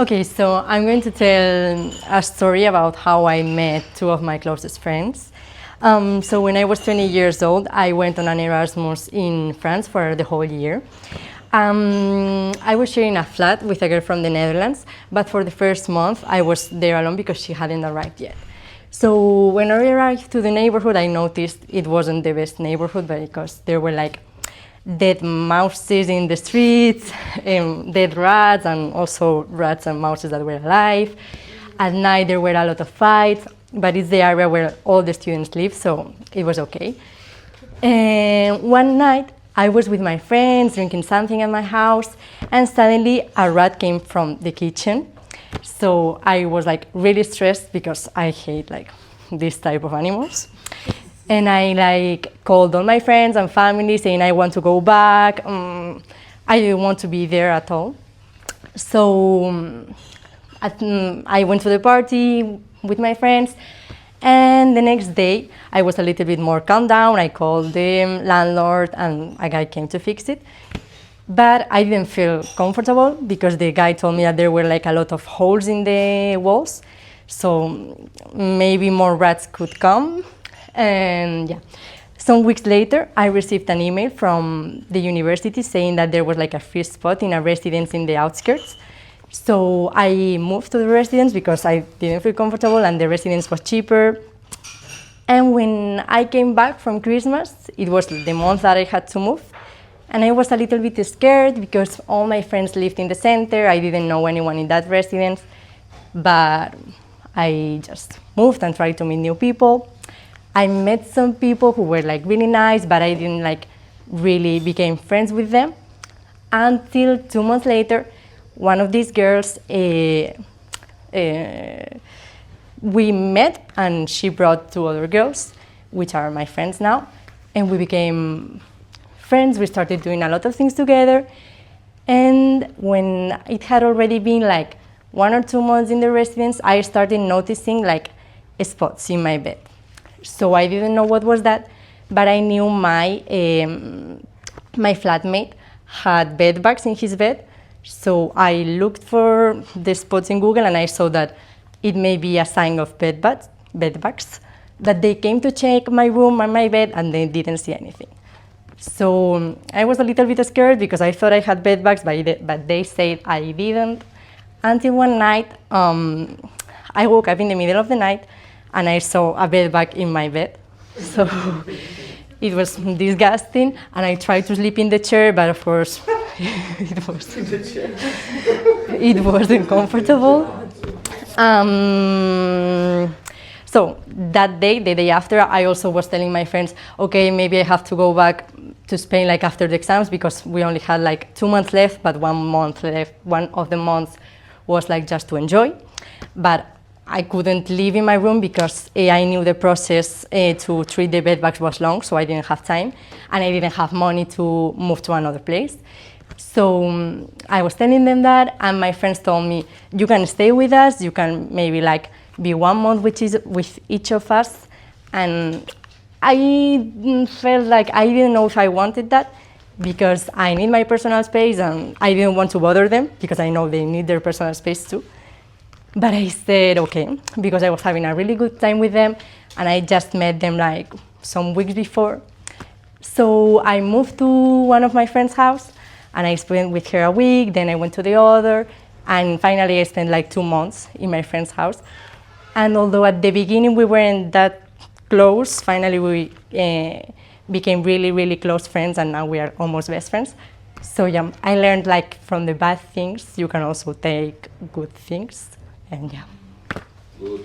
Okay, so I'm going to tell a story about how I met two of my closest friends. So when I was 20 years old, I went on an Erasmus in France for the whole year. I was sharing a flat with a girl from the Netherlands, but for the first month I was there alone because she hadn't arrived yet. So when I arrived to the neighborhood, I noticed it wasn't the best neighborhood because there were like dead mouses in the streets, dead rats, and also rats and mouses that were alive. At night there were a lot of fights, but it's the area where all the students live, so it was okay. And one night I was with my friends drinking something at my house, and suddenly a rat came from the kitchen. So I was like really stressed because I hate like this type of animals. And I like called all my friends and family saying I want to go back. I didn't want to be there at all. So I went to the party with my friends, and the next day I was a little bit more calmed down. I called the landlord and a guy came to fix it. But I didn't feel comfortable because the guy told me that there were like a lot of holes in the walls. So maybe more rats could come. And yeah, some weeks later, I received an email from the university saying that there was like a free spot in a residence in the outskirts. So I moved to the residence because I didn't feel comfortable and the residence was cheaper. And when I came back from Christmas, it was the month that I had to move. And I was a little bit scared because all my friends lived in the center. I didn't know anyone in that residence, but I just moved and tried to meet new people. I met some people who were like really nice, but I didn't like really became friends with them until 2 months later. One of these girls, we met, and she brought two other girls, which are my friends now, and we became friends. We started doing a lot of things together, and when it had already been like 1 or 2 months in the residence, I started noticing like spots in my bed. So I didn't know what was that, but I knew my flatmate had bed bugs in his bed. So I looked for the spots in Google and I saw that it may be a sign of bed bugs, that they came to check my room and my bed and they didn't see anything. So I was a little bit scared because I thought I had bed bugs, but they said I didn't. Until one night, I woke up in the middle of the night and I saw a bed bug in my bed. So it was disgusting, and I tried to sleep in the chair, but of course it wasn't comfortable. So that day, the day after, I also was telling my friends, okay, maybe I have to go back to Spain like after the exams because we only had like 2 months left, but 1 month left. One of the months was like just to enjoy. But I couldn't live in my room because I knew the process to treat the bedbugs was long, so I didn't have time, and I didn't have money to move to another place. So I was telling them that, and my friends told me, you can stay with us, you can maybe like be 1 month with each of us. And I felt like I didn't know if I wanted that because I need my personal space and I didn't want to bother them because I know they need their personal space too. But I said okay, because I was having a really good time with them and I just met them like some weeks before. So I moved to one of my friend's house and I spent with her a week, then I went to the other, and finally I spent like 2 months in my friend's house. And although at the beginning we weren't that close, finally we became really, really close friends, and now we are almost best friends. So yeah, I learned like from the bad things, you can also take good things, and yeah. Good.